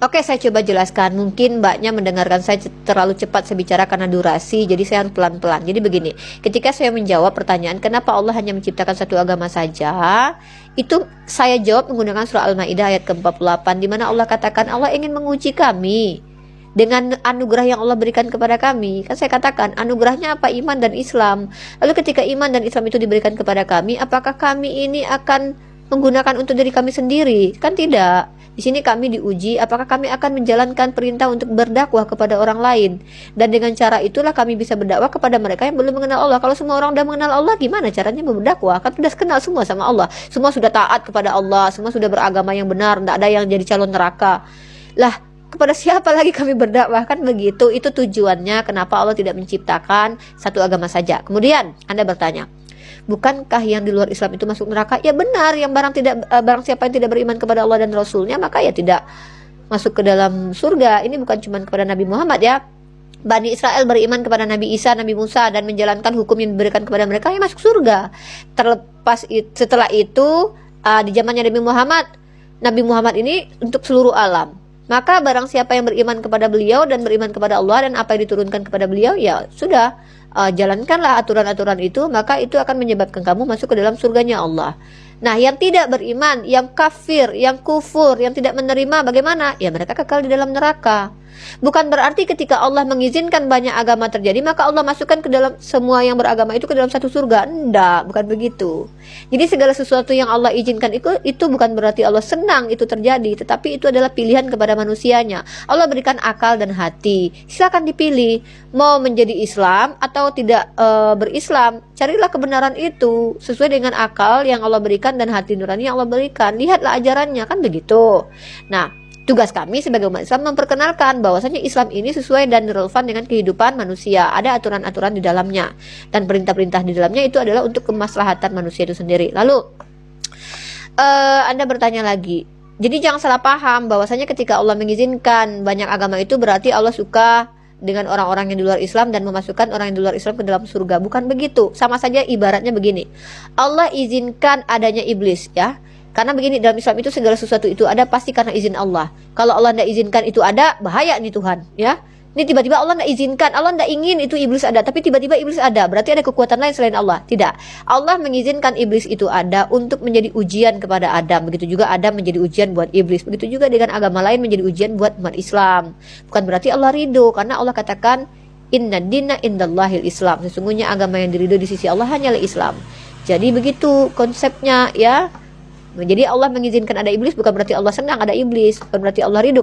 Oke, saya coba jelaskan. Mungkin mbaknya mendengarkan saya terlalu cepat saya bicara karena durasi, jadi saya harus pelan-pelan. Jadi begini, ketika saya menjawab pertanyaan kenapa Allah hanya menciptakan satu agama saja, itu saya jawab menggunakan surah Al-Maidah ayat ke-48, di mana Allah katakan Allah ingin menguji kami dengan anugerah yang Allah berikan kepada kami. Kan saya katakan anugerahnya apa? Iman dan Islam. Lalu ketika iman dan Islam itu diberikan kepada kami, apakah kami ini akan menggunakan untuk diri kami sendiri? Kan tidak. Di sini kami diuji apakah kami akan menjalankan perintah untuk berdakwah kepada orang lain, dan dengan cara itulah kami bisa berdakwah kepada mereka yang belum mengenal Allah. Kalau semua orang sudah mengenal Allah, gimana caranya berdakwah? Kan sudah kenal semua sama Allah, semua sudah taat kepada Allah, semua sudah beragama yang benar, tidak ada yang jadi calon neraka. Lah, kepada siapa lagi kami berdakwah? Kan begitu. Itu tujuannya kenapa Allah tidak menciptakan satu agama saja. Kemudian Anda bertanya, bukankah yang di luar Islam itu masuk neraka? Ya benar, yang barang siapa yang tidak beriman kepada Allah dan Rasulnya, maka ya tidak masuk ke dalam surga. Ini bukan cuma kepada Nabi Muhammad ya. Bani Israel beriman kepada Nabi Isa, Nabi Musa, dan menjalankan hukum yang diberikan kepada mereka, ya masuk surga. Setelah itu di zamannya Nabi Muhammad ini untuk seluruh alam. Maka barang siapa yang beriman kepada beliau dan beriman kepada Allah dan apa yang diturunkan kepada beliau, ya sudah, jalankanlah aturan-aturan itu, maka itu akan menyebabkan kamu masuk ke dalam surganya Allah. Nah, yang tidak beriman, yang kafir, yang kufur, yang tidak menerima, bagaimana? Ya mereka kekal di dalam neraka. Bukan berarti ketika Allah mengizinkan banyak agama terjadi, maka Allah masukkan ke dalam semua yang beragama itu ke dalam satu surga. Enggak, bukan begitu. Jadi segala sesuatu yang Allah izinkan itu bukan berarti Allah senang itu terjadi, tetapi itu adalah pilihan kepada manusianya. Allah berikan akal dan hati. Silakan dipilih mau menjadi Islam atau tidak berislam. Carilah kebenaran itu sesuai dengan akal yang Allah berikan dan hati nurani yang Allah berikan. Lihatlah ajarannya, kan begitu. Nah, tugas kami sebagai umat Islam memperkenalkan bahwasanya Islam ini sesuai dan relevan dengan kehidupan manusia. Ada aturan-aturan di dalamnya, dan perintah-perintah di dalamnya itu adalah untuk kemaslahatan manusia itu sendiri. Lalu Anda bertanya lagi, jadi jangan salah paham bahwasanya ketika Allah mengizinkan banyak agama itu berarti Allah suka dengan orang-orang yang di luar Islam dan memasukkan orang yang di luar Islam ke dalam surga. Bukan begitu. Sama saja ibaratnya begini, Allah izinkan adanya iblis ya. Karena begini, dalam Islam itu segala sesuatu itu ada pasti karena izin Allah. Kalau Allah tidak izinkan itu ada, bahaya nih Tuhan ya. Ini tiba-tiba Allah tidak izinkan, Allah tidak ingin itu iblis ada, tapi tiba-tiba iblis ada, berarti ada kekuatan lain selain Allah. Tidak, Allah mengizinkan iblis itu ada untuk menjadi ujian kepada Adam. Begitu juga Adam menjadi ujian buat iblis. Begitu juga dengan agama lain menjadi ujian buat umat Islam. Bukan berarti Allah ridho, karena Allah katakan inna dina indallahil Islam. Sesungguhnya agama yang diridho di sisi Allah hanyalah Islam. Jadi begitu konsepnya ya. Jadi Allah mengizinkan ada iblis bukan berarti Allah senang ada iblis, bukan berarti Allah ridho